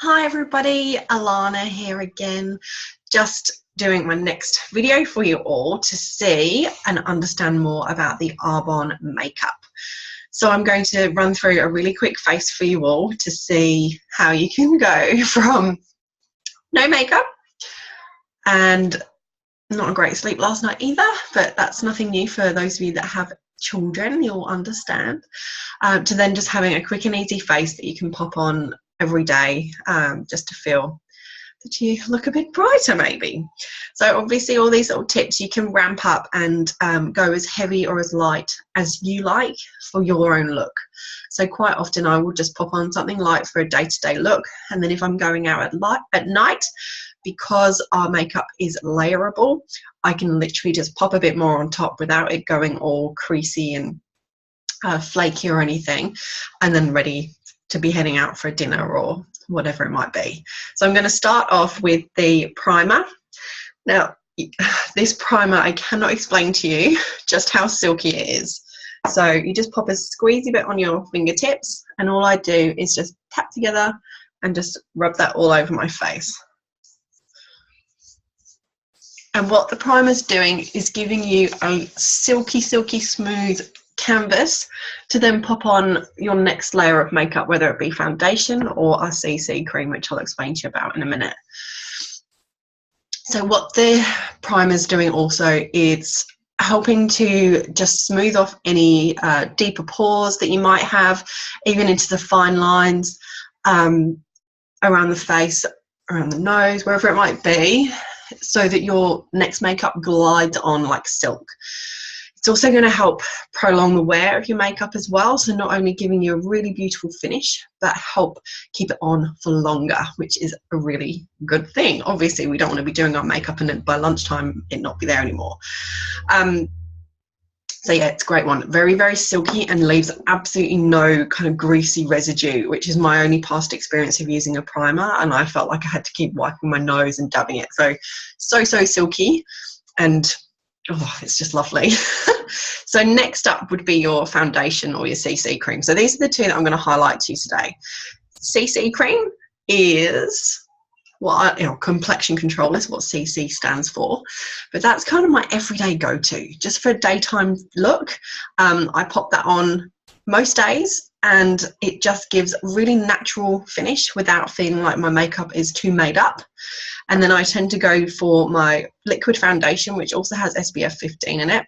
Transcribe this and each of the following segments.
Hi everybody, Alana here again, just doing my next video for you all to see and understand more about the Arbonne makeup. So I'm going to run through a really quick face for you all to see how you can go from no makeup and not a great sleep last night either, but that's nothing new for those of you that have children, you'll understand, to then just having a quick and easy face that you can pop on every day, just to feel that you look a bit brighter maybe. So obviously all these little tips you can ramp up and go as heavy or as light as you like for your own look. So quite often I will just pop on something light for a day-to-day look, and then if I'm going out at night, because our makeup is layerable, I can literally just pop a bit more on top without it going all creasy and flaky or anything, and then ready to be heading out for dinner or whatever it might be. So I'm going to start off with the primer. Now, this primer, I cannot explain to you just how silky it is. So you just pop a squeezy bit on your fingertips, and all I do is just tap together and just rub that all over my face. And what the primer's doing is giving you a silky, silky smooth canvas to then pop on your next layer of makeup, whether it be foundation or a CC cream, which I'll explain to you about in a minute. So what the primer's doing also is helping to just smooth off any deeper pores that you might have, even into the fine lines around the face, around the nose, wherever it might be, so that your next makeup glides on like silk. It's also going to help prolong the wear of your makeup as well, so not only giving you a really beautiful finish, but help keep it on for longer, which is a really good thing. Obviously, we don't want to be doing our makeup and by lunchtime it not be there anymore. So yeah, it's a great one. Very, very silky and leaves absolutely no kind of greasy residue, which is my only past experience of using a primer, and I felt like I had to keep wiping my nose and dabbing it. So silky, and oh, it's just lovely. So next up would be your foundation or your CC cream. So these are the two that I'm going to highlight to you today. CC cream is complexion control is what CC stands for, but that's kind of my everyday go-to just for a daytime look. I pop that on most days and it just gives a really natural finish without feeling like my makeup is too made up. And then I tend to go for my liquid foundation, which also has SPF 15 in it,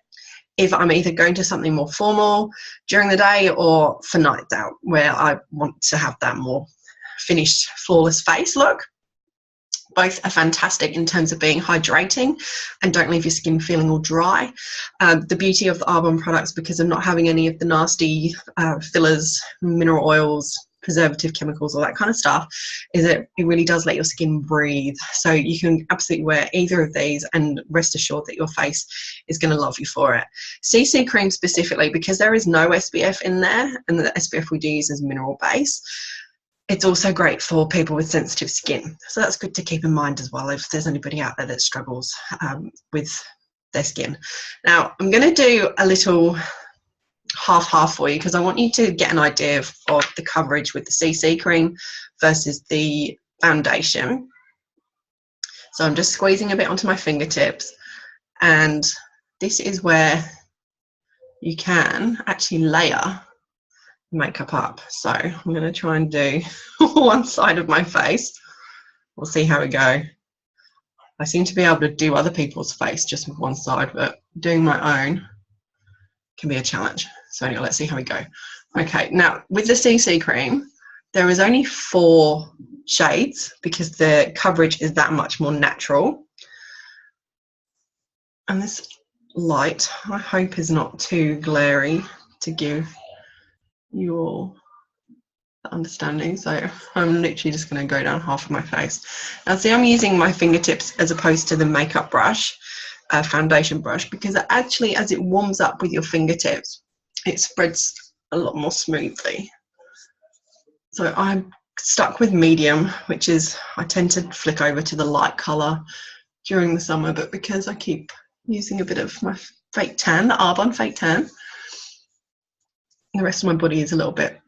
if I'm either going to something more formal during the day or for nights out where I want to have that more finished, flawless face look. Both are fantastic in terms of being hydrating and don't leave your skin feeling all dry. The beauty of the Arbonne products, because of not having any of the nasty fillers, mineral oils, preservative chemicals, all that kind of stuff, is that it really does let your skin breathe. So you can absolutely wear either of these and rest assured that your face is going to love you for it. CC cream specifically, because there is no SPF in there, and the SPF we do use is mineral base, it's also great for people with sensitive skin. So that's good to keep in mind as well if there's anybody out there that struggles with their skin. Now, I'm going to do a little half for you because I want you to get an idea of the coverage with the CC cream versus the foundation. So I'm just squeezing a bit onto my fingertips, and this is where you can actually layer makeup up. So I'm going to try and do one side of my face. We'll see how we go. I seem to be able to do other people's face just with one side, but doing my own can be a challenge. So anyway, let's see how we go. Okay, now with the CC cream, there is only 4 shades because the coverage is that much more natural. And this light, I hope, is not too glary to give you all the understanding. So I'm literally just going to go down half of my face. Now see, I'm using my fingertips as opposed to the makeup brush, foundation brush, because actually as it warms up with your fingertips, it spreads a lot more smoothly. So I'm stuck with medium, which is, I tend to flick over to the light colour during the summer, but because I keep using a bit of my fake tan, the Arbonne fake tan, the rest of my body is a little bit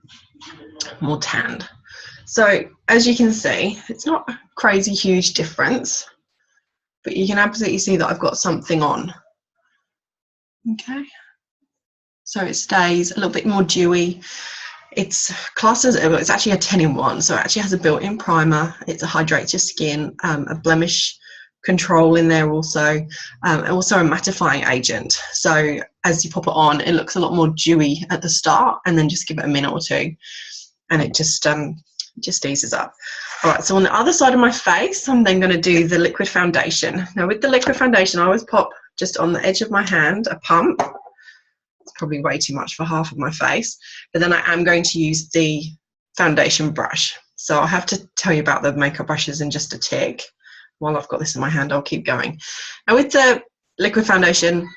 more tanned. So as you can see, it's not a crazy huge difference, but you can absolutely see that I've got something on. Okay, so it stays a little bit more dewy. It's classed as, it's actually a 10-in-1, so it actually has a built-in primer. It's a hydrates your skin, a blemish control in there also, and also a mattifying agent. So as you pop it on, it looks a lot more dewy at the start, and then just give it a minute or two, and it just eases up. All right, so on the other side of my face, I'm then going to do the liquid foundation. Now with the liquid foundation, I always pop just on the edge of my hand a pump. It's probably way too much for half of my face, but then I am going to use the foundation brush. So I'll have to tell you about the makeup brushes in just a tick. While I've got this in my hand, I'll keep going. Now with the liquid foundation,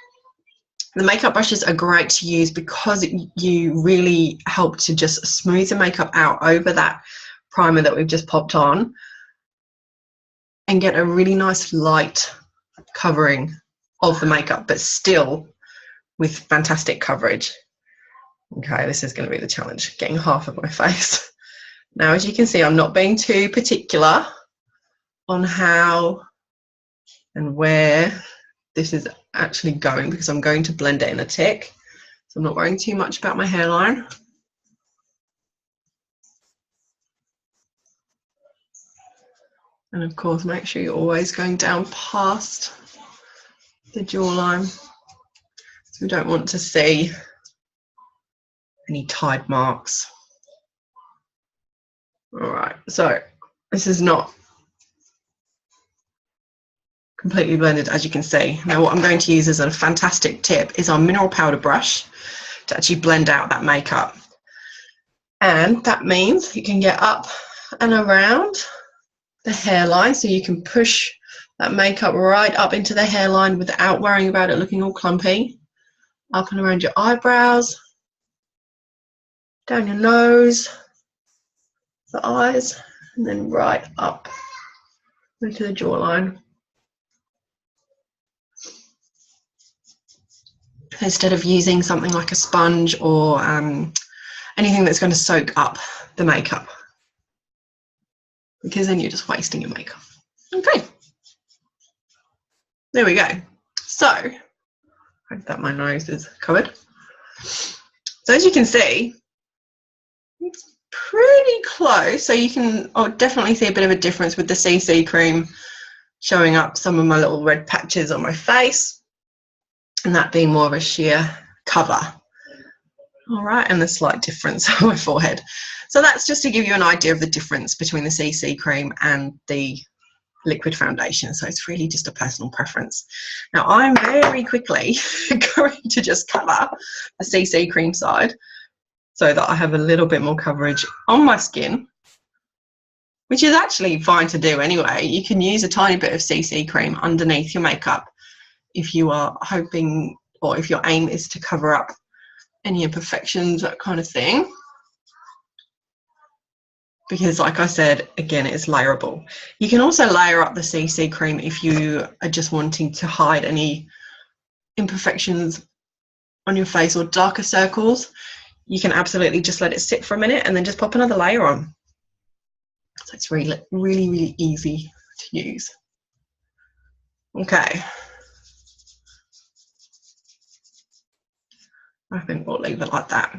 the makeup brushes are great to use because you really help to just smooth the makeup out over that primer that we've just popped on and get a really nice light covering of the makeup, but still with fantastic coverage. Okay, this is going to be the challenge, getting half of my face. Now, as you can see, I'm not being too particular on how and where this is actually going because I'm going to blend it in a tick. So I'm not worrying too much about my hairline. And of course, make sure you're always going down past the jawline. So we don't want to see any tide marks. All right, so this is not completely blended, as you can see. Now what I'm going to use as a fantastic tip is our mineral powder brush to actually blend out that makeup. And that means you can get up and around the hairline, so you can push that makeup right up into the hairline without worrying about it looking all clumpy. Up and around your eyebrows, down your nose, the eyes, and then right up into the jawline. Instead of using something like a sponge or anything that's going to soak up the makeup, because then you're just wasting your makeup. Okay, there we go. So, I hope that my nose is covered. So as you can see, it's pretty close. So you can definitely see a bit of a difference with the CC cream showing up some of my little red patches on my face, and that being more of a sheer cover. All right, and the slight difference on my forehead. So that's just to give you an idea of the difference between the CC cream and the liquid foundation. So it's really just a personal preference. Now I'm very quickly going to just cover the CC cream side so that I have a little bit more coverage on my skin, which is actually fine to do anyway. You can use a tiny bit of CC cream underneath your makeup if you are hoping, or if your aim is to cover up any imperfections, that kind of thing. Because like I said, again, it's layerable. You can also layer up the CC cream if you are just wanting to hide any imperfections on your face or darker circles. You can absolutely just let it sit for a minute and then just pop another layer on. So it's really, really, really easy to use. Okay. I think we'll leave it like that.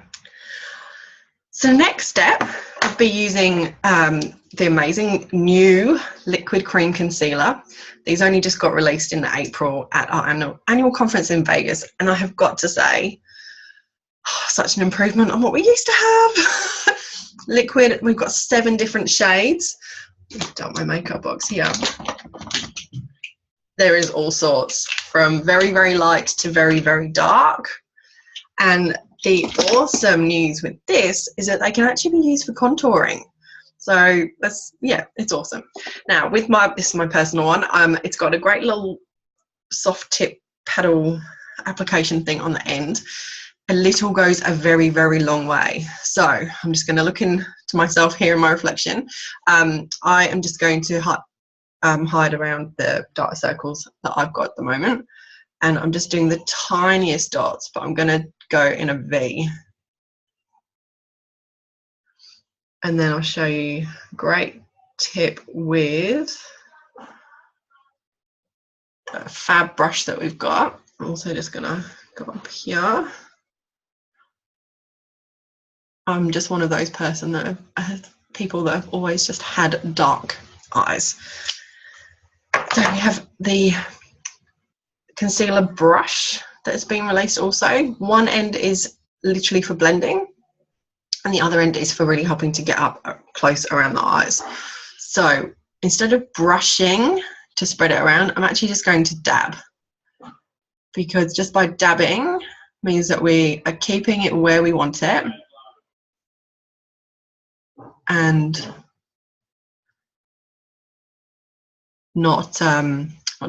So next step, I'll be using the amazing new liquid cream concealer. These only just got released in April at our annual conference in Vegas, and I have got to say, such an improvement on what we used to have. Liquid, we've got 7 different shades. I've done my makeup box here. There is all sorts, from very, very light to very, very dark. And the awesome news with this is that they can actually be used for contouring. So that's, yeah, it's awesome. Now with this is my personal one. It's got a great little soft tip paddle application thing on the end. A little goes a very, very long way. So I'm just going to look into myself here in my reflection. I am just going to hide around the dark circles that I've got at the moment. And I'm just doing the tiniest dots, but I'm going to go in a V. And then I'll show you a great tip with a fab brush that we've got. I'm also just gonna go up here. I'm just one of those people that have always just had dark eyes. So we have the concealer brush that has been released also. One end is literally for blending and the other end is for really helping to get up close around the eyes. So instead of brushing to spread it around, I'm actually just going to dab, because just by dabbing means that we are keeping it where we want it and not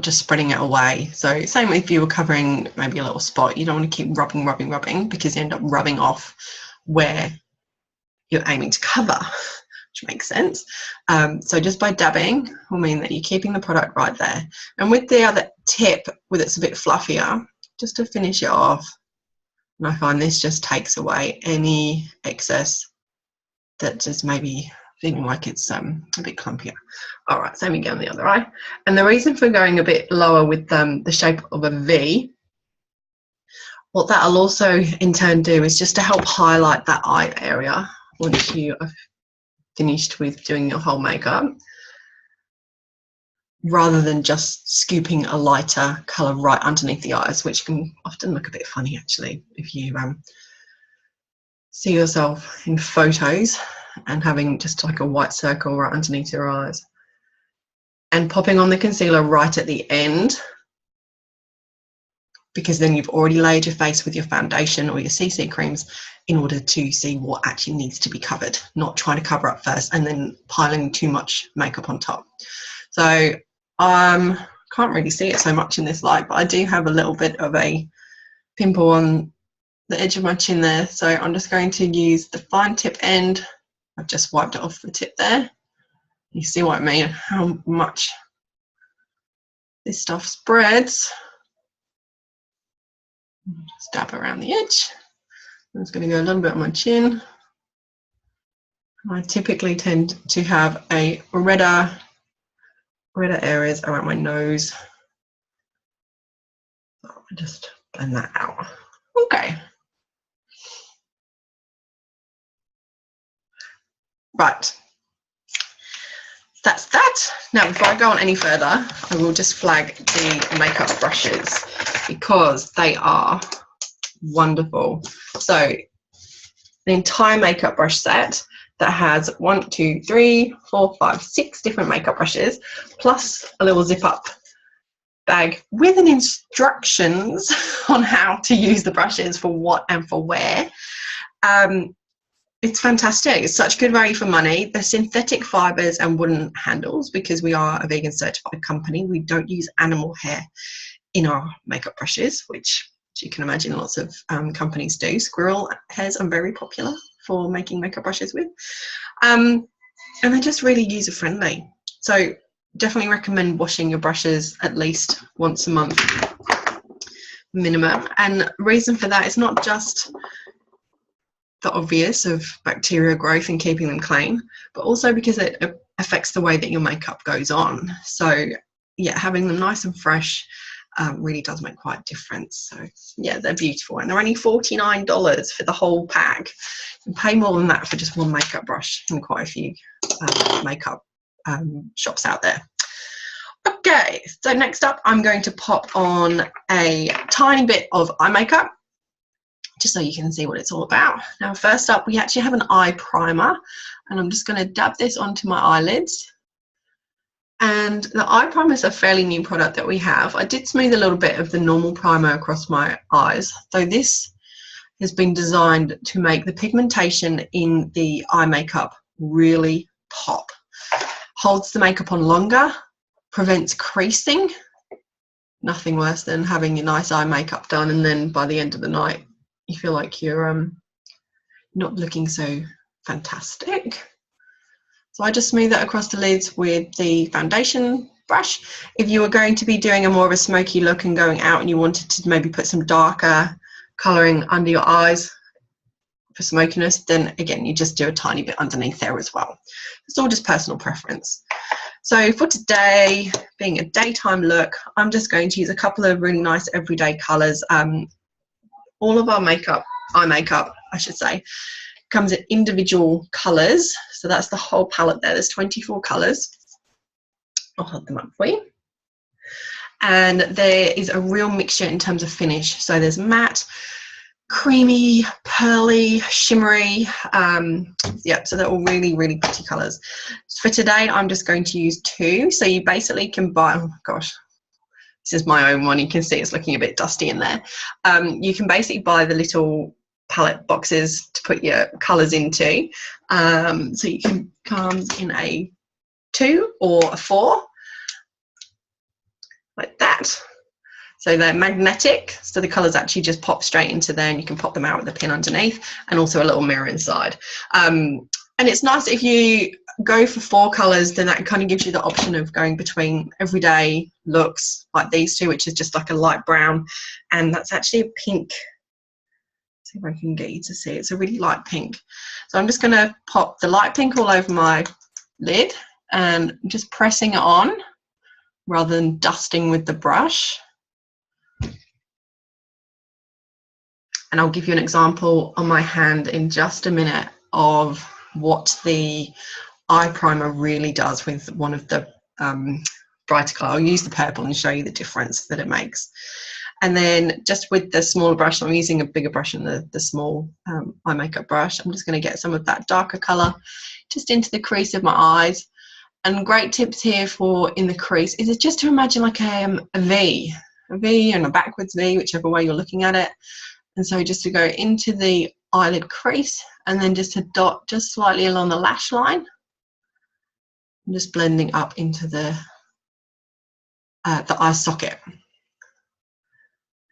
just spreading it away. So same if you were covering maybe a little spot, you don't want to keep rubbing because you end up rubbing off where you're aiming to cover, which makes sense. So just by dabbing will mean that you're keeping the product right there. And with the other tip, with it's a bit fluffier, just to finish it off, and I find this just takes away any excess that just maybe feeling like it's a bit clumpier. All right, same again on the other eye. And the reason for going a bit lower with the shape of a V, what that'll also in turn do is just to help highlight that eye area once you are finished with doing your whole makeup, rather than just scooping a lighter colour right underneath the eyes, which can often look a bit funny actually if you see yourself in photos and having just like a white circle right underneath your eyes. And popping on the concealer right at the end, because then you've already laid your face with your foundation or your CC creams in order to see what actually needs to be covered, not trying to cover up first and then piling too much makeup on top. So can't really see it so much in this light, but I do have a little bit of a pimple on the edge of my chin there. So I'm just going to use the fine tip end. I've just wiped it off the tip there. You see what I mean, how much this stuff spreads. Just dab around the edge. I'm just going to go a little bit on my chin. I typically tend to have a redder areas around my nose. So I just blend that out. Okay. Right. That's that. Now, before I go on any further, I will just flag the makeup brushes because they are wonderful. So the entire makeup brush set that has 1, 2, 3, 4, 5, 6 different makeup brushes, plus a little zip up bag with an instructions on how to use the brushes for what and for where. It's fantastic. It's such good value for money. The synthetic fibres and wooden handles, because we are a vegan certified company, we don't use animal hair in our makeup brushes, which as you can imagine lots of companies do. Squirrel hairs are very popular for making makeup brushes with. And they're just really user friendly. So definitely recommend washing your brushes at least once a month minimum. And reason for that is not just the obvious of bacteria growth and keeping them clean, but also because it affects the way that your makeup goes on. So yeah, having them nice and fresh really does make quite a difference. So yeah, they're beautiful, and they're only $49 for the whole pack. You can pay more than that for just one makeup brush in quite a few makeup shops out there. Okay, so next up I'm going to pop on a tiny bit of eye makeup just so you can see what it's all about. Now first up we actually have an eye primer, and I'm just going to dab this onto my eyelids. And the eye primer is a fairly new product that we have. I did smooth a little bit of the normal primer across my eyes, though this has been designed to make the pigmentation in the eye makeup really pop. Holds the makeup on longer, prevents creasing. Nothing worse than having your nice eye makeup done and then by the end of the night you feel like you're not looking so fantastic. So I just smooth that across the lids with the foundation brush. If you were going to be doing a more of a smoky look and going out and you wanted to maybe put some darker colouring under your eyes, for smokiness, then again, you just do a tiny bit underneath there as well. It's all just personal preference. So for today, being a daytime look, I'm just going to use a couple of really nice everyday colours. All of our makeup, eye makeup, I should say, comes in individual colours. So that's the whole palette there. There's 24 colours. I'll hold them up for you. And there is a real mixture in terms of finish. So there's matte, creamy, pearly, shimmery. Yeah, so they're all really, really pretty colours. For today, I'm just going to use 2. So you basically can buy, oh my gosh, this is my own one. You can see it's looking a bit dusty in there. You can basically buy the little palette boxes to put your colours into. So you can come in a 2 or a 4, like that. So they're magnetic, so the colours actually just pop straight into there, and you can pop them out with a pin underneath, and also a little mirror inside. And it's nice if you go for 4 colours, then that kind of gives you the option of going between everyday looks like these 2, which is just like a light brown, and that's actually a pink. Let's see if I can get you to see. It's a really light pink. So I'm just going to pop the light pink all over my lid and just pressing it on rather than dusting with the brush. And I'll give you an example on my hand in just a minute of what the eye primer really does with one of the brighter colour. I'll use the purple and show you the difference that it makes. And then just with the smaller brush, I'm using a bigger brush than the small eye makeup brush. I'm just going to get some of that darker colour just into the crease of my eyes. And great tips here for in the crease is just to imagine like a V and a backwards V, whichever way you're looking at it. And so just to go into the eyelid crease and then just to dot just slightly along the lash line. I'm just blending up into the eye socket.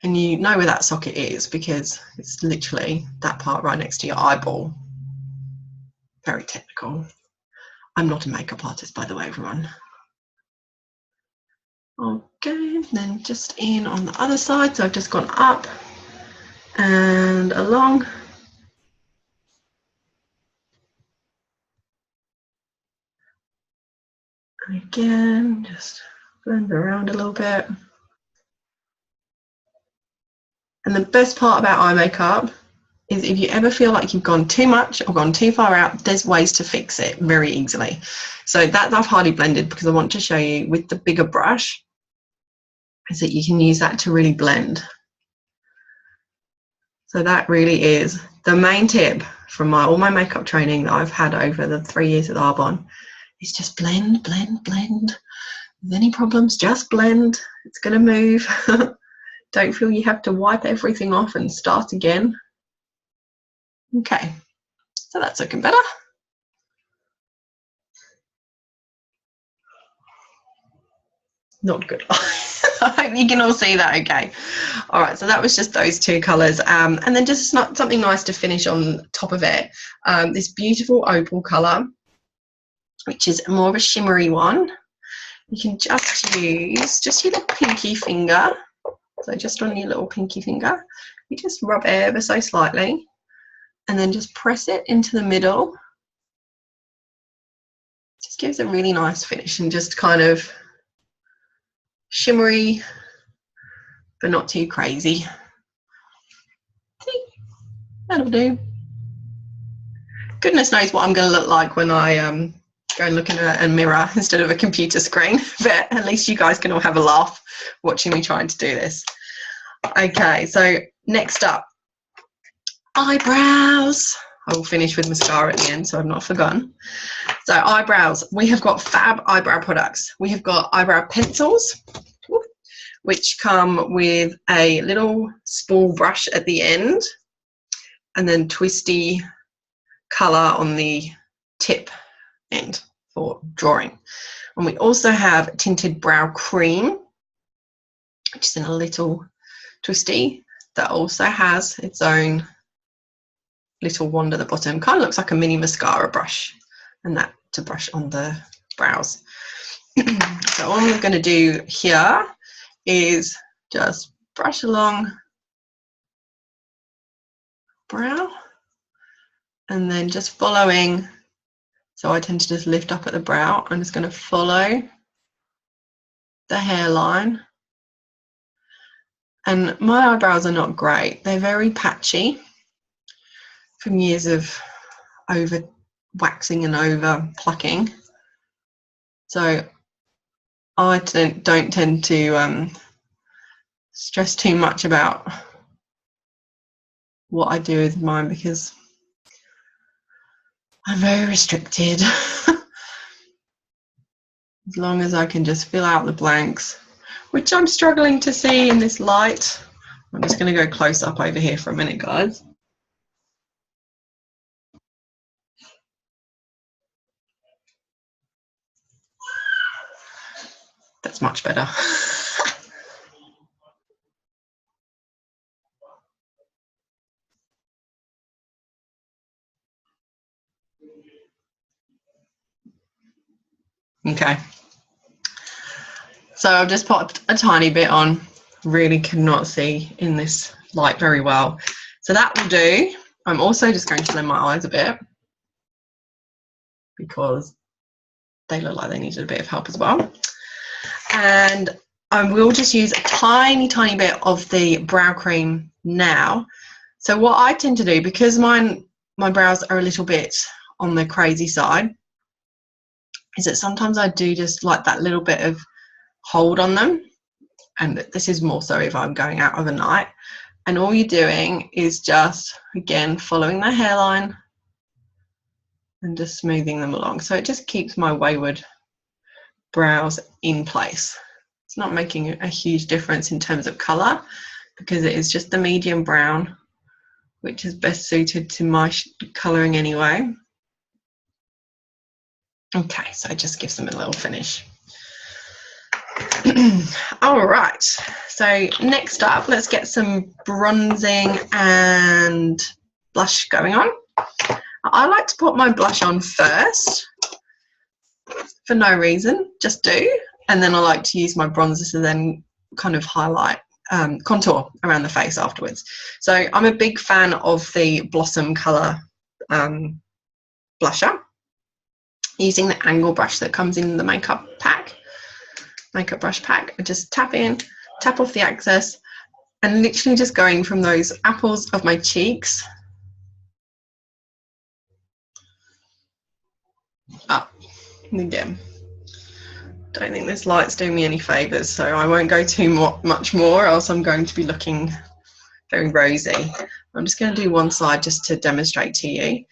And you know where that socket is because it's literally that part right next to your eyeball. Very technical. I'm not a makeup artist, by the way, everyone. Okay, and then just in on the other side. So I've just gone up and along. And again, just blend around a little bit. And the best part about eye makeup is if you ever feel like you've gone too much or gone too far out, there's ways to fix it very easily. So that I've hardly blended because I want to show you with the bigger brush is that you can use that to really blend. So that really is the main tip from all my makeup training that I've had over the 3 years at Arbonne is just blend, blend, blend. If there's any problems, just blend. It's going to move. Don't feel you have to wipe everything off and start again. Okay, so that's looking better. Not good. I hope you can all see that okay. All right, so that was just those 2 colours. And then just something nice to finish on top of it. This beautiful opal colour, which is more of a shimmery one. You can just use your little pinky finger. So just on your little pinky finger, you just rub ever so slightly and then just press it into the middle. Just gives a really nice finish and just kind of shimmery, but not too crazy. See, that'll do. Goodness knows what I'm going to look like when I go and look in a mirror instead of a computer screen, but at least you guys can all have a laugh watching me trying to do this. Okay, so next up, eyebrows. I will finish with mascara at the end, so I've not forgotten. So eyebrows, we have got fab eyebrow products. We have got eyebrow pencils, which come with a little spool brush at the end and then twisty colour on the tip end for drawing. And we also have tinted brow cream, which is in a little twisty that also has its own little wand at the bottom. Kind of looks like a mini mascara brush, and that to brush on the brows. So all I'm going to do here is just brush along brow And then just following, so I tend to just lift up at the brow. I'm just going to follow the hairline. And my eyebrows are not great. They're very patchy from years of over waxing and over plucking. So I don't tend to stress too much about what I do with mine because I'm very restricted. As long as I can just fill out the blanks, which I'm struggling to see in this light. I'm just going to go close up over here for a minute, guys. That's much better. Okay. So I've just popped a tiny bit on. Really cannot see in this light very well. So that will do. I'm also just going to blend my eyes a bit because they look like they needed a bit of help as well. And I will just use a tiny, tiny bit of the brow cream now. So what I tend to do, because my brows are a little bit on the crazy side, is that sometimes I do just like that little bit of hold on them. And this is more so if I'm going out overnight. And all you're doing is just, again, following the hairline and just smoothing them along. So it just keeps my wayward brows in place. It's not making a huge difference in terms of colour because it is just the medium brown, which is best suited to my colouring anyway. Okay, so it just gives them a little finish. All right, so next up, let's get some bronzing and blush going on. I like to put my blush on first for no reason, just do. And then I like to use my bronzer to then kind of highlight, contour around the face afterwards. So I'm a big fan of the Blossom colour blusher, using the angle brush that comes in the makeup brush pack. I just tap in, tap off the excess, and literally just going from those apples of my cheeks up. And again, don't think this light's doing me any favours, so I won't go too much more, else I'm going to be looking very rosy. I'm just going to do one side just to demonstrate to you.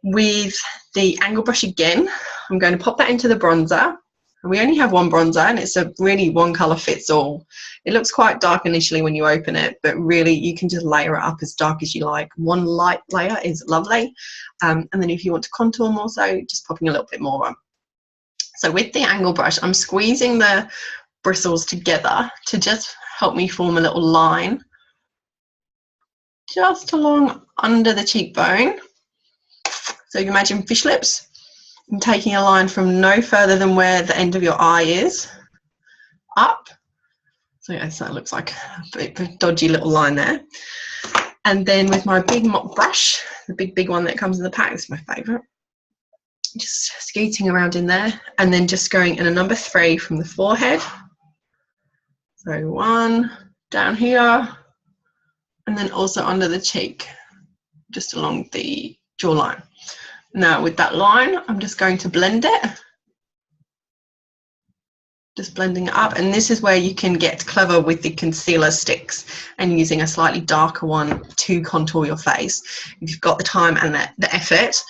With the angle brush again, I'm going to pop that into the bronzer. And we only have one bronzer, and it's a really one colour fits all. It looks quite dark initially when you open it, but really you can just layer it up as dark as you like. One light layer is lovely. And then if you want to contour more so, just popping a little bit more on. So with the angle brush, I'm squeezing the bristles together to just help me form a little line just along under the cheekbone. So you imagine fish lips. I'm taking a line from no further than where the end of your eye is, up. So yes, that looks like a dodgy little line there. And then with my big mop brush, the big one that comes in the pack, this is my favourite, just skating around in there, and then just going in a number 3 from the forehead. So 1 down here, and then also under the cheek, just along the jawline. Now with that line, I'm just going to blend it. Just blending it up, and this is where you can get clever with the concealer sticks and using a slightly darker one to contour your face. If you've got the time and the effort,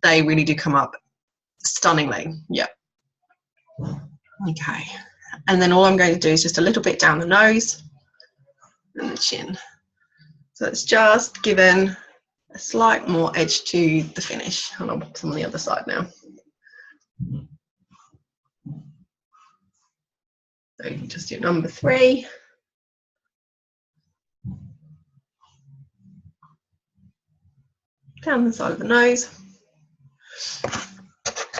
they really do come up stunningly. Yeah. Okay. And then all I'm going to do is just a little bit down the nose and the chin. So it's just given a slight more edge to the finish. And I'll put some on the other side now. So you can just do number 3. Down the side of the nose.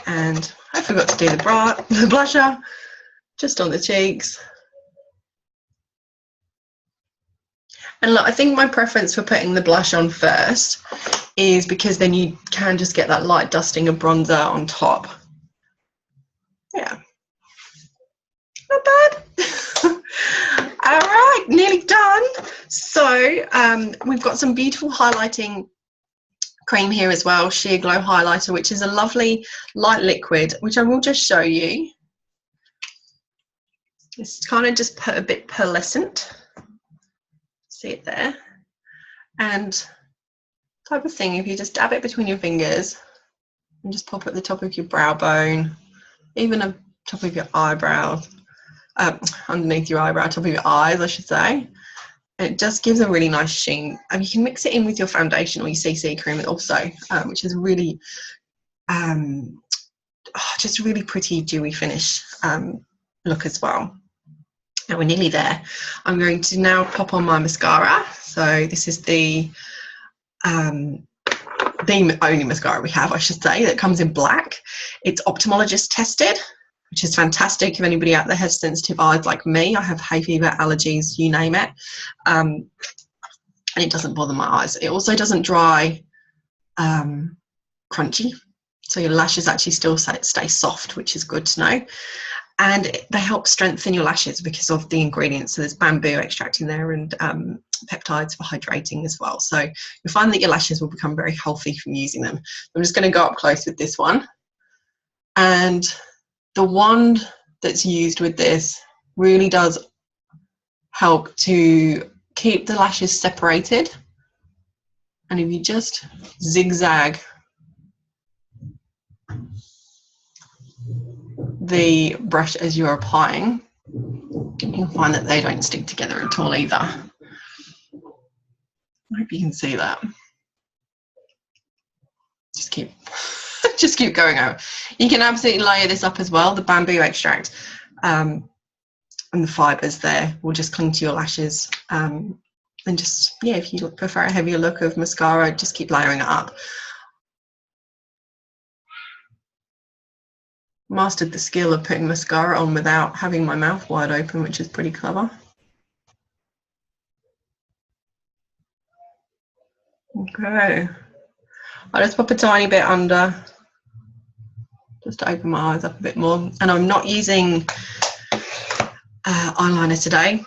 And I forgot to do the blusher, just on the cheeks. And look, I think my preference for putting the blush on first is because then you can just get that light dusting of bronzer on top. Yeah. Not bad. All right, nearly done. So we've got some beautiful highlighting cream here as well, Sheer Glow Highlighter, which is a lovely light liquid, which I will just show you. It's kind of just put a bit pearlescent. See it there? And type of thing, if you just dab it between your fingers and just pop it at the top of your brow bone, even the top of your eyebrows, underneath your eyebrow, top of your eyes, I should say. And it just gives a really nice sheen. And you can mix it in with your foundation or your CC cream also, which is really, just really pretty dewy finish look as well. And we're nearly there. I'm going to now pop on my mascara. So this is the only mascara we have, I should say, that comes in black. It's ophthalmologist tested, which is fantastic if anybody out there has sensitive eyes like me. I have hay fever, allergies, you name it. And it doesn't bother my eyes. It also doesn't dry crunchy. So your lashes actually still stay soft, which is good to know. And they help strengthen your lashes because of the ingredients. So there's bamboo extract in there and peptides for hydrating as well. So you'll find that your lashes will become very healthy from using them. I'm just going to go up close with this one. And the wand that's used with this really does help to keep the lashes separated. And if you just zigzag the brush as you're applying, you'll find that they don't stick together at all either. I hope you can see that. Just keep going over. You can absolutely layer this up as well. The bamboo extract and the fibres there will just cling to your lashes. And just, yeah, if you prefer a heavier look of mascara, just keep layering it up. Mastered the skill of putting mascara on without having my mouth wide open, which is pretty clever. Okay, I'll just pop a tiny bit under just to open my eyes up a bit more. And I'm not using eyeliner today,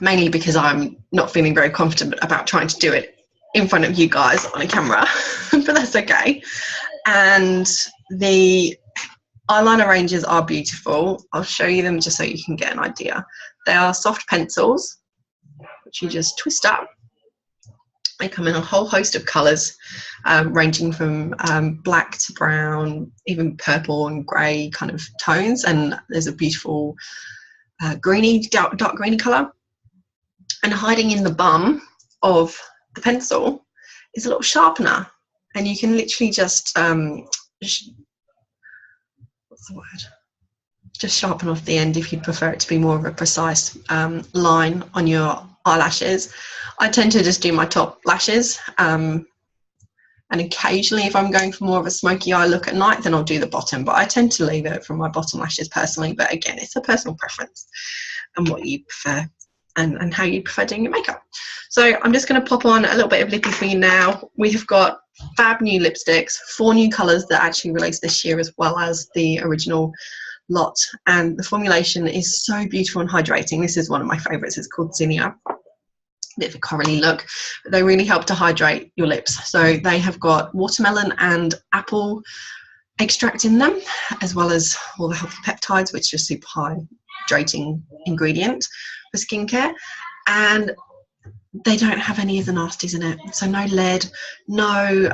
mainly because I'm not feeling very confident about trying to do it in front of you guys on a camera, but that's okay. And the eyeliner ranges are beautiful. I'll show you them just so you can get an idea. They are soft pencils, which you just twist up. They come in a whole host of colours, ranging from black to brown, even purple and grey kind of tones. And there's a beautiful greeny, dark greeny colour. And hiding in the bum of the pencil is a little sharpener. And you can literally just what's the word? Just sharpen off the end if you prefer it to be more of a precise line on your eyelashes. I tend to just do my top lashes, and occasionally if I'm going for more of a smoky eye look at night, then I'll do the bottom, but I tend to leave it from my bottom lashes personally. But again, it's a personal preference and what you prefer and how you prefer doing your makeup. So I'm just going to pop on a little bit of lippy for you now. We have got fab new lipsticks, 4 new colours that actually released this year as well as the original lot, and the formulation is so beautiful and hydrating. This is one of my favourites. It's called Zinnia. A bit of a corally look, but they really help to hydrate your lips. So they have got watermelon and apple extract in them, as well as all the healthy peptides, which are super hydrating ingredient for skincare. And they don't have any of the nasties in it. So no lead, no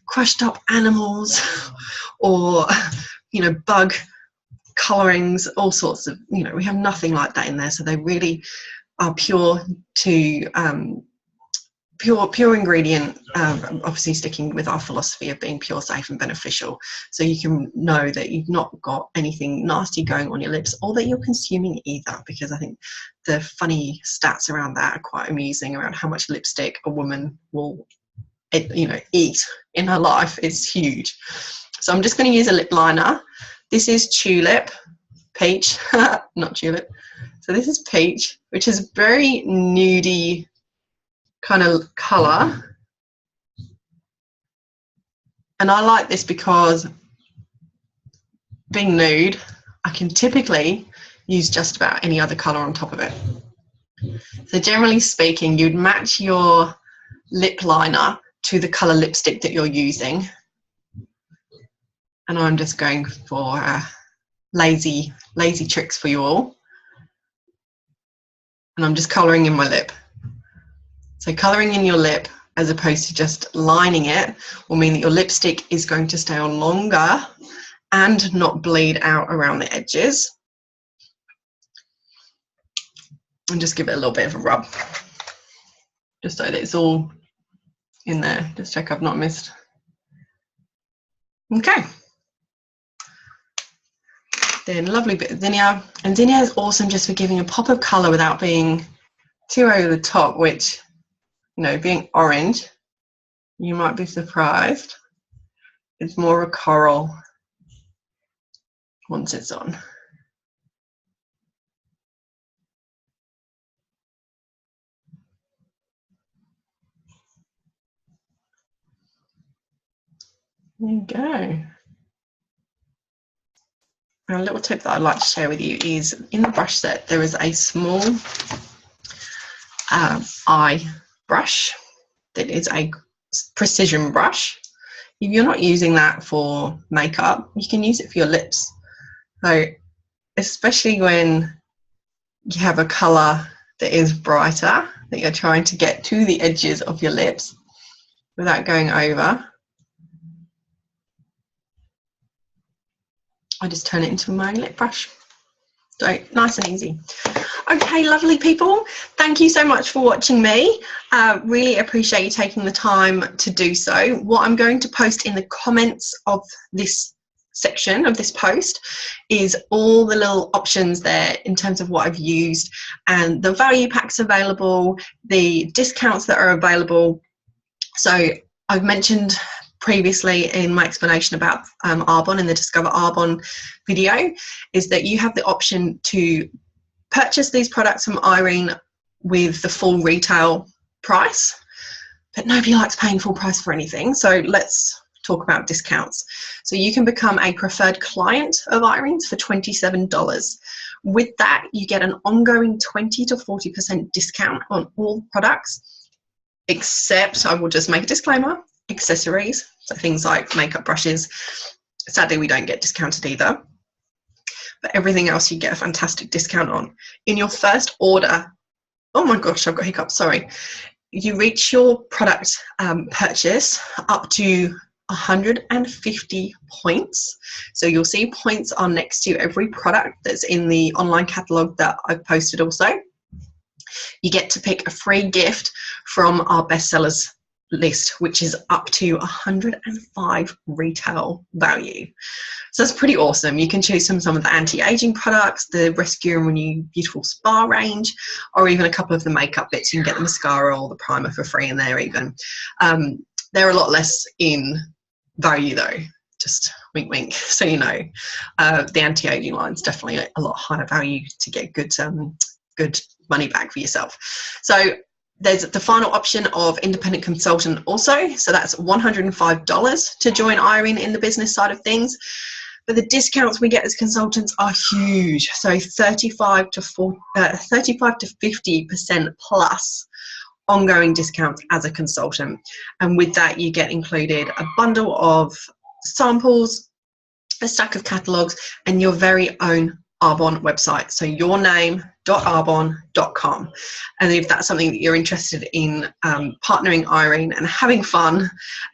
crushed up animals or, you know, bug colorings, all sorts of, you know, we have nothing like that in there. So they really are pure to pure ingredient, obviously sticking with our philosophy of being pure, safe and beneficial. So you can know that you've not got anything nasty going on your lips or that you're consuming either, because I think the funny stats around that are quite amusing around how much lipstick a woman will eat in her life. Is huge. So I'm just going to use a lip liner. This is Tulip Peach, not Tulip. So this is peach, which is very nudie kind of colour. And I like this because being nude, I can typically use just about any other colour on top of it. So generally speaking, you'd match your lip liner to the colour lipstick that you're using. And I'm just going for lazy tricks for you all. And I'm just colouring in my lip. So colouring in your lip as opposed to just lining it will mean that your lipstick is going to stay on longer and not bleed out around the edges. And just give it a little bit of a rub, just so that it's all in there. Just check I've not missed. Okay. Then lovely bit of zinnia. And zinnia is awesome just for giving a pop of colour without being too over the top, which, you know, being orange, you might be surprised, it's more a coral once it's on. There you go. And a little tip that I'd like to share with you is in the brush set there is a small eye brush that is a precision brush. If you're not using that for makeup, you can use it for your lips. So especially when you have a colour that is brighter, that you're trying to get to the edges of your lips without going over, I just turn it into my lip brush. So nice and easy. Okay, lovely people, thank you so much for watching me. Really appreciate you taking the time to do so. What I'm going to post in the comments of this section of this post is all the little options there in terms of what I've used and the value packs available, the discounts that are available. So I've mentioned previously in my explanation about Arbonne in the Discover Arbonne video, is that you have the option to purchase these products from Irene with the full retail price, but nobody likes paying full price for anything. So let's talk about discounts. So you can become a preferred client of Irene's for $27. With that, you get an ongoing 20 to 40% discount on all products, except, I will just make a disclaimer, accessories. So things like makeup brushes, sadly we don't get discounted either. But everything else you get a fantastic discount on. In your first order, oh my gosh, I've got hiccups, sorry. You reach your product purchase up to 150 points. So you'll see points are next to every product that's in the online catalogue that I've posted also. You get to pick a free gift from our bestsellers list, which is up to 105 retail value. So that's pretty awesome. You can choose from some of the anti-aging products, the Rescue and Renew Beautiful Spa range, or even a couple of the makeup bits. You can get the mascara or the primer for free in there even. They're a lot less in value though, just wink wink, so you know. The anti-aging line is definitely a lot higher value to get good money back for yourself. So there's the final option of independent consultant also. So that's $105 to join Irene in the business side of things. But the discounts we get as consultants are huge. So 35 to 50% plus ongoing discounts as a consultant. And with that, you get included a bundle of samples, a stack of catalogues, and your very own Arbonne website. So yourname.arbonne.com. And if that's something that you're interested in, partnering Irene and having fun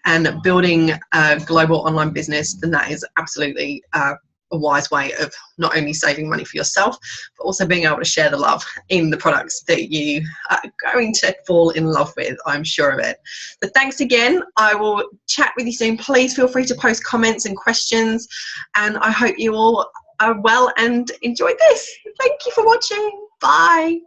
and building a global online business, then that is absolutely a wise way of not only saving money for yourself, but also being able to share the love in the products that you are going to fall in love with. I'm sure of it. But thanks again. I will chat with you soon. Please feel free to post comments and questions. And I hope you all are well and enjoyed this. Thank you for watching. Bye.